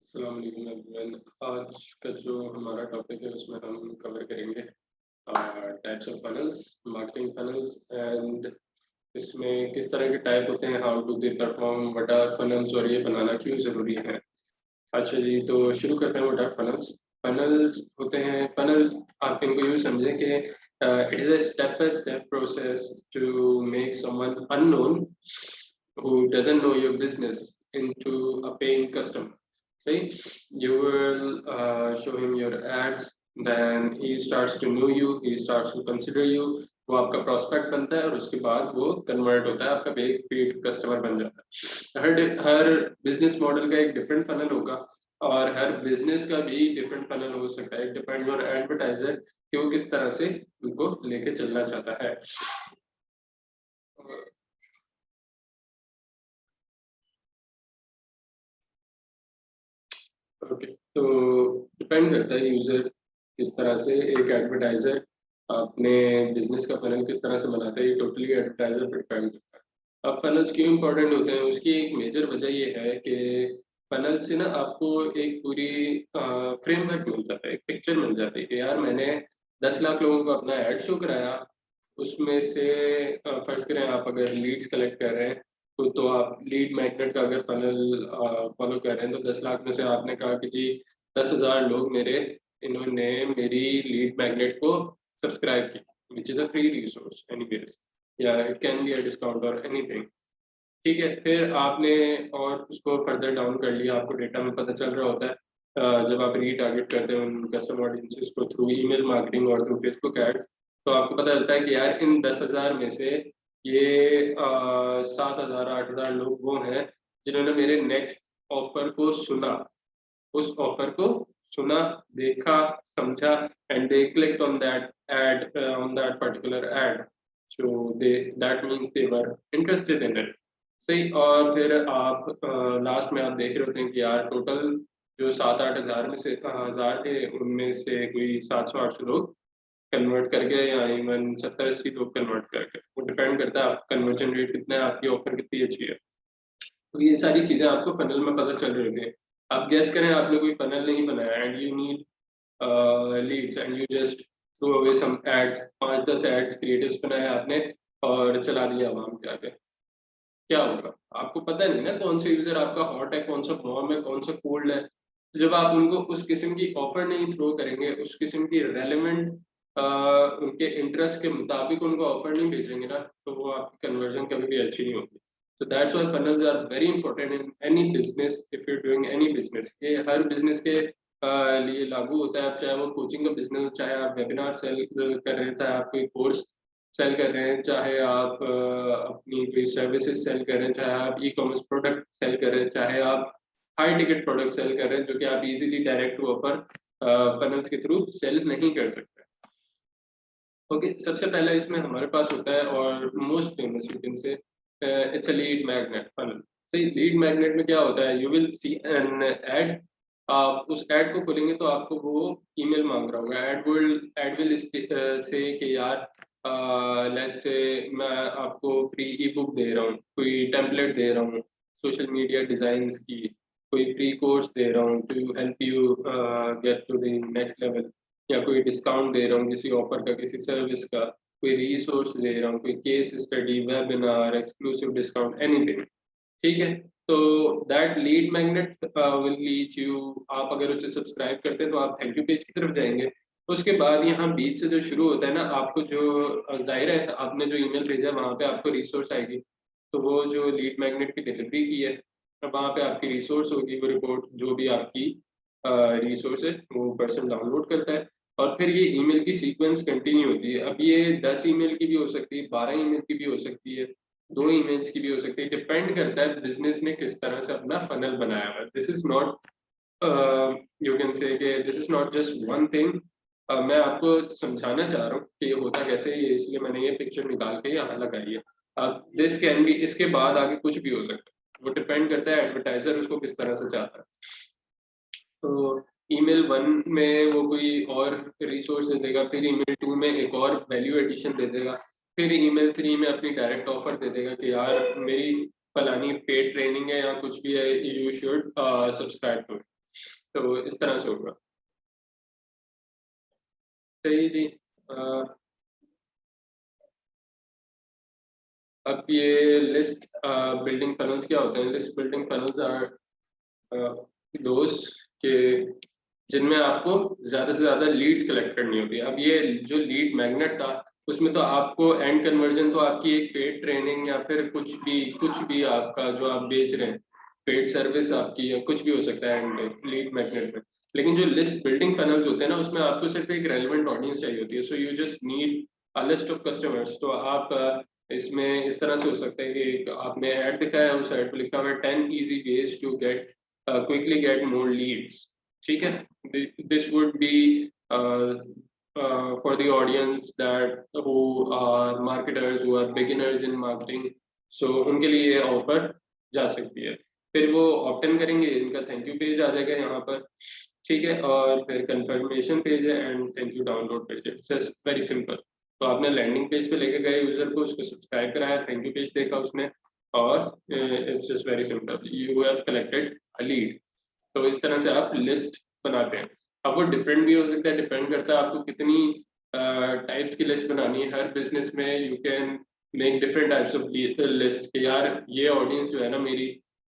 अस्सलाम वालेकुम एवरीवन। आज का जो हमारा टॉपिक है उसमें हम कवर करेंगे types of funnels, marketing funnels and इसमें किस तरह के टाइप होते हैं, how do they perform, what are funnels और ये बनाना क्यों ज़रूरी है। अच्छा जी, तो शुरू करते हैं। What are funnels. फनल्स होते हैं, फनल्स आप इनको यूँ समझें कि it is a step by step process to make someone unknown who doesn't know your business into a paying customer. See, you will show him your ads, then he starts to know you, he starts to consider you, वो आपका prospect बनता है और उसके बाद वो convert होता है, आपका पेड कस्टमर बन जाता है। हर बिजनेस मॉडल का एक डिफरेंट फनल होगा और हर बिजनेस का भी डिफरेंट फनल हो सकता है। डिपेंड ऑन एडवर्टाइजर कि वो किस तरह से उनको लेके चलना चाहता है। ओके, तो डिपेंड करता है यूजर किस तरह से एक एडवर्टाइजर अपने बिजनेस का फनल किस तरह से बनाता है, ये टोटली एडवर्टाइजर पर डिपेंड करता है। अब फनल्स क्यों इंपॉर्टेंट होते हैं, उसकी एक मेजर वजह ये है कि फनल से ना आपको एक पूरी फ्रेमवर्क मिल जाता है, एक पिक्चर मिल जाती है कि यार मैंने 10 लाख लोगों को अपना एड शो कराया, उसमें से फर्ज करें आप अगर लीड्स कलेक्ट कर रहे हैं तो आप लीड मैग्नेट का अगर फनल फॉलो कर रहे हैं तो 10 लाख में से आपने कहा कि जी 10,000 लोग इन्होंने मेरी लीड मैग्नेट को सब्सक्राइब किया, which is a free resource anyways, या it can be a discount और एनीथिंग। ठीक है, फिर आपने और उसको फर्दर डाउन कर लिया, आपको डेटा में पता चल रहा होता है जब आप रीटारगेट करते हैं उन कस्टमर ऑडियंसेस को थ्रू ईमेल मार्केटिंग और थ्रू फेसबुक एड्स, तो आपको पता चलता है कि यार इन 10,000 में से ये 7,000 8,000 लोग वो हैं जिन्होंने मेरे नेक्स्ट ऑफर को सुना, उस ऑफर को सुना, देखा, समझा and they clicked on that ad, on that particular ad, so they that means they were interested in it. सही, और फिर आप लास्ट में आप देख रहे होते हैं कि यार टोटल जो 7-8 हज़ार में से हज़ार थे उनमें से कोई 700-800 लोग कन्वर्ट कर गए या इवन 70-80 लोग कन्वर्ट कर गए। वो डिपेंड करता है आपका कन्वर्जन रेट कितना है, आपकी ऑफर कितनी अच्छी है। तो ये सारी चीजें आपको फनल में पता चल रही होती है। आप गेस करें, आपने कोई फनल नहीं बनाया and you need leads and you just throw away some ads, 5-10 ads creatives बनाए आपने और चला दिया आवाम के आगे, क्या होगा? आपको पता नहीं ना कौन सा यूजर आपका हॉट है, कौन सा वार्म है, कौन सा कोल्ड है। तो जब आप उनको उस किस्म की ऑफर नहीं थ्रो करेंगे, उस किस्म की रेलेवेंट उनके इंटरेस्ट के मुताबिक उनको ऑफर नहीं भेजेंगे ना, तो वो आपकी कन्वर्जन कभी भी अच्छी नहीं होगी। So that's why funnels are very important in any business if you're doing any business। ये हर बिजनेस के लिए लागू होता है। आप चाहे वो कोचिंग का बिजनेस हो, चाहे आप वेबिनार सेल कर रहे हैं, चाहे आप कोई कोर्स सेल कर रहे हैं, चाहे आप अपनी कोई सर्विसेज सेल कर रहे हैं, चाहे आप ई कॉमर्स प्रोडक्ट सेल कर रहे हैं, चाहे आप हाई टिकट प्रोडक्ट सेल कर रहे हैं जो कि आप easily direct to offer funnels के थ्रू सेल नहीं कर सकते। ओके, सबसे पहले इसमें हमारे पास होता है और most famous you can say it's a lead magnet funnel. सही, लीड मैग्नेट में क्या होता है, you will see an ad, आप उस एड को खोलेंगे तो आपको वो ईमेल मांग रहा होगा। एड विल से कि यार लेट्स से मैं आपको फ्री ई बुक दे रहा हूँ, कोई टेम्पलेट दे रहा हूँ सोशल मीडिया डिजाइंस की, कोई फ्री कोर्स दे रहा हूँ to help you get to the next level, या कोई डिस्काउंट दे रहा हूँ किसी ऑफर का, किसी सर्विस का, कोई रिसोर्स दे रहा हूँ, कोई case study, webinar, exclusive discount, anything. ठीक है, तो that lead magnet will reach you. आप अगर उसे सब्सक्राइब करते हैं तो आप थैंक यू पेज की तरफ जाएंगे। उसके बाद यहाँ बीच से जो शुरू होता है ना, आपको जो जाहिर है आपने जो ईमेल भेजा वहाँ पे आपको रिसोर्स आएगी, तो वो जो लीड मैग्नेट की डिलीवरी की है, अब वहाँ पे आपकी रिसोर्स होगी, वो रिपोर्ट जो भी आपकी रिसोर्स है वो पर्सन डाउनलोड करता है और फिर ये ईमेल की सीक्वेंस कंटिन्यू होती है। अब ये 10 ईमेल की भी हो सकती है, 12 ईमेल की भी हो सकती है, 2 ईमेल्स की भी हो सकती है, डिपेंड करता है बिजनेस ने किस तरह से अपना फनल बनाया हुआ है। This is not, you can say कि this is not just one thing. मैं आपको समझाना चाह रहा हूँ कि ये होता कैसे है, इसलिए मैंने ये पिक्चर निकाल के यहाँ लगाई है। अब दिस कैन बी, इसके बाद आगे कुछ भी हो सकता है, वो डिपेंड करता है एडवर्टाइजर उसको किस तरह से चाहता है। तो ईमेल 1 में वो कोई और रिसोर्स दे देगा, फिर ईमेल 2 में एक और वैल्यू एडिशन दे देगा, फिर ईमेल 3 में अपनी डायरेक्ट ऑफर दे देगा कि यार मेरी फलानी पेड ट्रेनिंग है या कुछ भी है, यू शुड सब्सक्राइब टू। तो इस तरह से होगा। सही जी। अब ये लिस्ट बिल्डिंग फनल्स क्या होते हैं? लिस्ट बिल्डिंग फनल्स आर दोस्त के जिनमें आपको ज्यादा से ज्यादा लीड्स कलेक्ट करनी होती है। अब ये जो लीड मैग्नेट था उसमें तो आपको एंड कन्वर्जन तो आपकी एक पेड ट्रेनिंग या फिर कुछ भी आपका जो आप बेच रहे हैं पेड सर्विस आपकी या कुछ भी हो सकता है एंड लीड मैग्नेट में। लेकिन जो लिस्ट बिल्डिंग फनल्स होते हैं ना उसमें आपको सिर्फ एक रेलिवेंट ऑडियंस चाहिए होती है। So you just need a list of customers. तो आप इसमें इस तरह से हो सकता है कि आपने ऐड दिखाया उस ऐड पे लिखा हुआ है 10 easy ways to get quickly get more leads। ठीक है, this would be for the audience that who are marketers, who are beginners in marketing, so उनके लिए ये ऑफर जा सकती है। फिर वो ऑप्ट करेंगे, इनका थैंक यू पेज आ जाएगा यहाँ पर। ठीक है, और फिर कंफर्मेशन पेज है and thank you download page है। Just very simple. तो आपने लैंडिंग पेज पे लेके गए यूजर को, उसको सब्सक्राइब कराया, थैंक यू पेज देखा उसने, और it's just very simple, you have collected a lead. तो इस तरह से आप लिस्ट बनाते हैं। अब वो डिफरेंट भी हो सकता है, डिपेंड करता है आपको कितनी टाइप्स की लिस्ट बनानी है। हर बिजनेस में you can make different types of list. यार ये ऑडियंस जो है ना मेरी,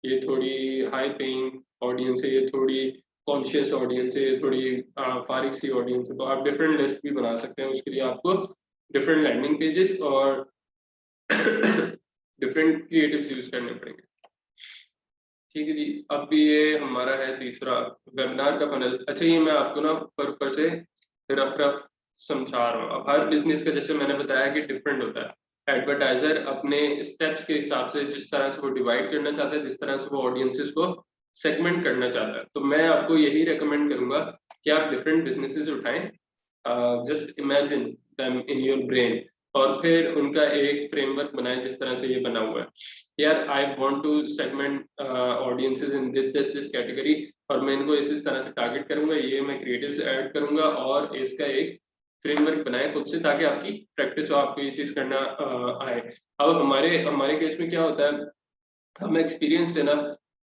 ये थोड़ी हाई पेइंग ऑडियंस है, ये थोड़ी कॉन्शियस ऑडियंस है, ये थोड़ी फारिग सी ऑडियंस है। तो आप डिफरेंट लिस्ट भी बना सकते हैं। उसके लिए आपको डिफरेंट लैंडिंग पेजेस और डिफरेंट क्रिएटिव्स यूज करने पड़ेंगे। ठीक है जी। अब ये हमारा है तीसरा वेबिनार का फनल। अच्छा, ये मैं आपको ना ऊपर से रफ समझा रहा हूँ। अब हर बिजनेस का जैसे मैंने बताया कि डिफरेंट होता है। एडवर्टाइजर अपने स्टेप्स के हिसाब से जिस तरह से वो डिवाइड करना चाहता है, जिस तरह से वो ऑडियंसेस को सेगमेंट करना चाहता है, तो मैं आपको यही रेकमेंड करूंगा कि आप डिफरेंट बिजनेसेस उठाएं, just imagine them in your brain, और फिर उनका एक फ्रेमवर्क बनाएं जिस तरह से ये बना हुआ है। यार I want to segment audiences in this category, और मैं इनको इस तरह से टारगेट करूंगा, ये मैं क्रिएटिव से ऐड करूंगा, और इसका एक फ्रेमवर्क बनाए खुद से ताकि आपकी प्रैक्टिस हो, आपको ये चीज करना आए। अब हमारे हमारे केस में क्या होता है, हम एक्सपीरियंस है ना,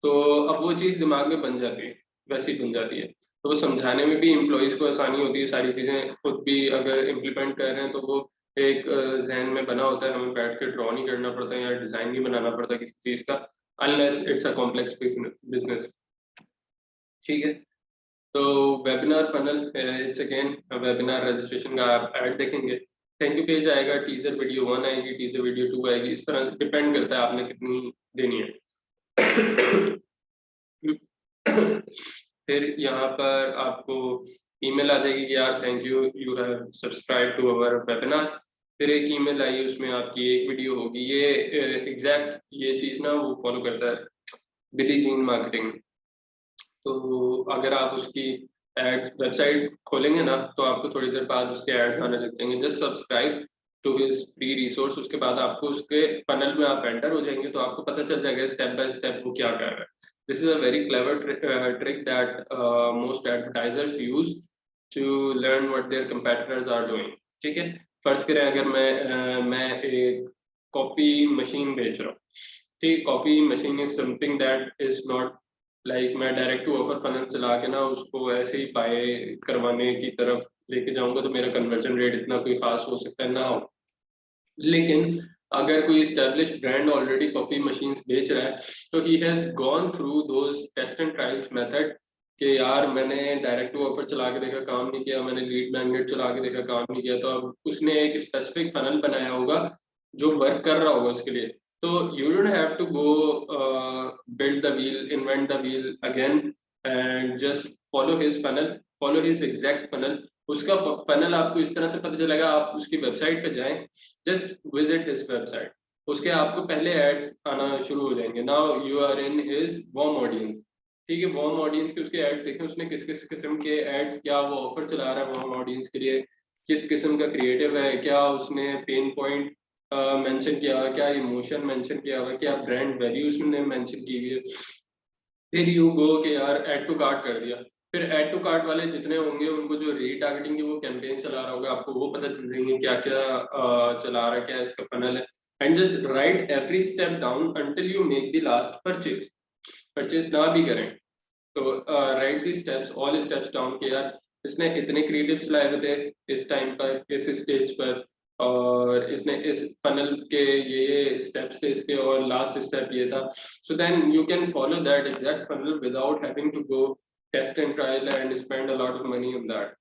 तो अब वो चीज दिमाग में बन जाती है, वैसी बन जाती है। तो वो समझाने में भी एम्प्लॉयज को आसानी होती है, सारी चीजें खुद भी अगर इम्प्लीमेंट कर रहे हैं तो वो एक जहन में बना होता है, हमें बैठ के ड्रॉ नहीं करना पड़ता या डिजाइन नहीं बनाना पड़ता किसी चीज का, unless it's a complex business. ठीक है, तो webinar funnel, it's again webinar registration का आप ऐड देखेंगे, थैंक यू पेज आएगा, टीजर वीडियो 1 आएगी, टीजर वीडियो 2 आएगी, इस तरह डिपेंड करता है आपने कितनी देनी है। फिर यहाँ पर आपको ईमेल आ जाएगी कि यार thank you, you have subscribe to our webinar. फिर एक ईमेल आई, उसमें आपकी एक वीडियो होगी। ये एग्जैक्ट ये चीज ना वो फॉलो करता है बिली जीन मार्केटिंग। तो अगर आप उसकी एड्स वेबसाइट खोलेंगे ना तो आपको थोड़ी देर बाद उसके एड्स आने लग जाएंगे। Just subscribe to his free resource, उसके बाद आपको उसके फनल में आप एंटर हो जाएंगे, तो आपको पता चल जाएगा स्टेप बाय स्टेप वो क्या कर रहा है। This is a very clever trick that most advertisers use to learn what their competitors are doing। ठीक है, फर्ज करें अगर मैं एक कॉपी मशीन बेच रहा हूँ। ठीक, copy machine is something that is not like मैं डायरेक्ट टू ऑफर फनल चला के ना उसको ऐसे ही बाय करवाने की तरफ लेके जाऊंगा तो मेरा कन्वर्जन रेट इतना कोई खास हो सकता है ना हो। लेकिन अगर कोई established brand already coffee machines बेच रहा है, तो he has gone through those test and trials method कि यार मैंने डायरेक्ट टू ऑफर चला के देखा, काम नहीं किया, मैंने लीड मैग्नेट चला के देखा, काम नहीं किया, तो अब उसने एक स्पेसिफिक फनल बनाया होगा जो वर्क कर रहा होगा उसके लिए। तो you don't have to go build the wheel, invent the wheel again, and just follow his funnel, follow his exact funnel। उसका फनल आपको इस तरह से पता चलेगा, आप उसकी वेबसाइट पे जाएं, जस्ट विजिट हिज वेबसाइट, उसके आपको पहले एड्स आना शुरू हो जाएंगे। Now you are in his warm audience. ठीक है, वार्म ऑडियंस के उसके एड्स देखें, उसने किस किस किस्म के एड्स, क्या वो ऑफर चला रहा है वार्म ऑडियंस के लिए, किस किस्म का क्रिएटिव है, क्या उसने पेन पॉइंट मेंशन किया हुआ, क्या इमोशन मेंशन किया हुआ, क्या ब्रांड वैल्यू उसने मेंशन की हुई है। फिर यू गो के यार ऐड टू कार्ट कर दिया। फिर ऐड टू कार्ट वाले जितने होंगे उनको जो रीटारगेटिंग की वो कैंपेन चला रहा होगा, आपको वो पता चल जाएंगे क्या क्या चला रहा है, क्या इसका फनल है। And just right every step down until you make the last purchase. Purchase ना भी करें तो right the steps, all steps down, कि यार इसने इतने क्रिएटिव्स लाए हुए थे इस टाइम पर, इस स्टेज पर, और इसने इस फनल के ये स्टेप्स थे इसके, और लास्ट स्टेप ये था. So then you can follow that exact funnel without having to go test and trial and spend a lot of money on that.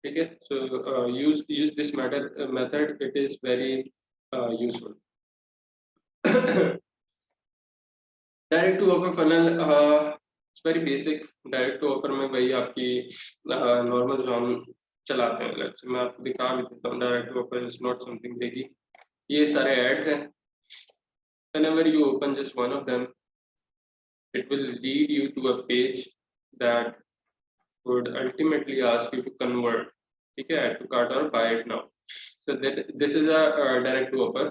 ठीक है. So use this method, it is very useful. Direct to offer funnel it's very basic. Direct to offer में वही आपकी normal जो हम चलाते हैं, let's मैं आपको दिखा भी देता हूँ. Direct to offer is not something देखिए, ये सारे एड्स हैं. whenever you open just one of them, it will lead you to a page that would ultimately ask you to convert. ठीक है, add to cart or buy it now. So that this is a direct to offer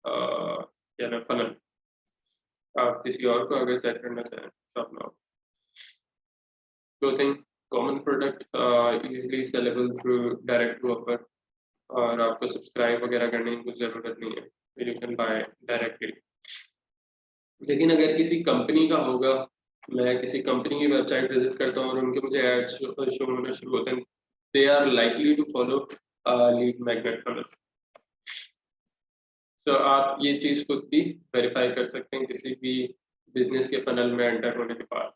क्या ना funnel. आप किसी और को अगर check करना चाहें shop now. Clothing common product easily sellable through direct to offer, और आपको सब्सक्राइब वगैरह करने की कुछ ज़रूरत नहीं है, यू कैन बाय डायरेक्टली. लेकिन अगर किसी कंपनी का होगा, मैं किसी कंपनी की वेबसाइट विजिट करता हूँ और उनके मुझे एड्स शो होना शुरू होते हैं, they are likely to follow lead magnet funnel. तो आप ये चीज़ खुद भी वेरीफाई कर सकते हैं किसी भी बिजनेस के फनल में एंटर होने के बाद.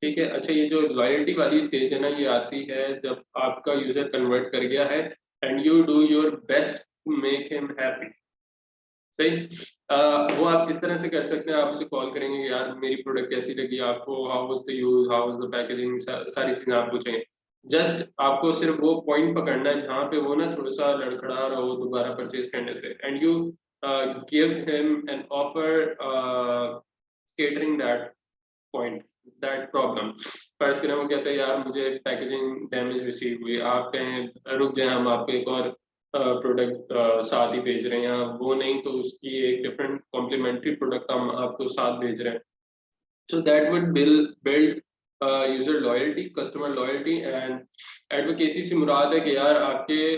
ठीक है. अच्छा, ये जो लॉयल्टी वाली स्टेज है ना, ये आती है जब आपका यूजर कन्वर्ट कर गया है and you do your best to make him happy. सही. वो आप किस तरह से कर सकते हैं, आप उसे कॉल करेंगे, यार मेरी प्रोडक्ट कैसी लगी आपको, how was the use, how was the packaging, सारी चीजें आप पूछेंगे. जस्ट आपको सिर्फ वो पॉइंट पकड़ना है जहाँ पे वो ना थोड़ा सा लड़खड़ा रहा हो दोबारा परचेज करने से, and you give him an offer catering that point, that problem. First के वो कहते हैं यार मुझे पैकेजिंग डैमेज रिसीव हुई, आप कहें रुक जाए हम आपको एक और प्रोडक्ट साथ ही भेज रहे हैं, या वो नहीं तो उसकी एक डिफरेंट कॉम्प्लीमेंट्री प्रोडक्ट हम आपको साथ भेज रहे हैं. So that would build user loyalty, customer loyalty and advocacy से मुराद है कि यार आपके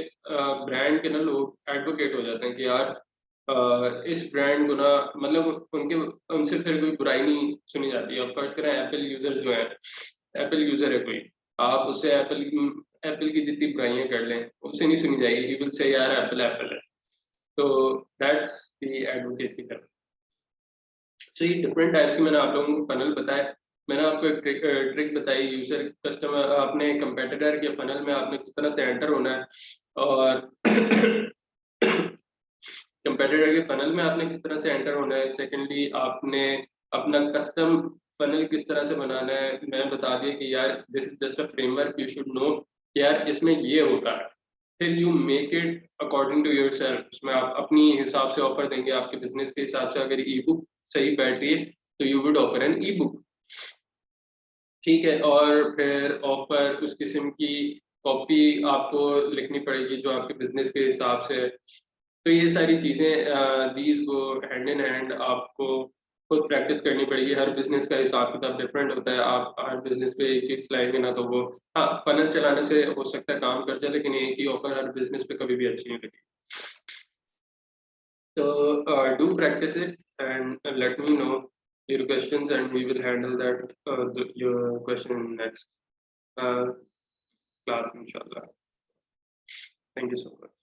ब्रांड के ना लोग एडवोकेट हो जाते हैं कि यार इस ब्रांड को ना, मतलब उनके उनसे फिर कोई बुराई नहीं सुनी जाती है. अब फर्स्ट करें एप्पल यूजर जो है, एप्पल यूजर है कोई, आप उससे एप्पल की जितनी बुराइयां कर लें उससे नहीं सुनी जाएगी, ही विल से यार एप्पल एप्पल है. तो दैट्स द एडवोकेसी का. सो ये डिफरेंट टाइप्स के मैंने आप लोगों को फनल बताया. मैंने आपको एक ट्रिक बताई, यूजर कस्टमर अपने कंपेटिटर के फनल में आपने किस तरह से एंटर होना है, और कंपेटिटर के फनल में आपने किस तरह से एंटर होना है. सेकेंडली आपने अपना कस्टम फनल किस तरह से बनाना है. मैंने बता दिया कि यार this is just a framework, you should know यार इसमें ये होता है. फिर you make it according to yourself. उसमें आप अपनी हिसाब से ऑफर देंगे, आपके बिजनेस के हिसाब से. अगर ई बुक सही बैठ रही है तो you would offer an ebook. ठीक है. और फिर ऑफर उस किस्म की कॉपी आपको लिखनी पड़ेगी जो आपके बिजनेस के हिसाब से है. तो ये सारी चीज़ें these go hand in hand. आपको खुद प्रैक्टिस करनी पड़ेगी. हर बिजनेस का हिसाब किताब डिफरेंट होता है. आप हर बिजनेस पे एक चीज़ चलाएंगे ना तो वो, हाँ फनल चलाने से हो सकता है काम कर जाए, लेकिन एक ही ऑफर हर बिजनेस पे कभी भी अच्छी नहीं लगेगी. So do practice it and let me know your questions, and we will handle that your question in next uh, class, inshallah. Thank you so much.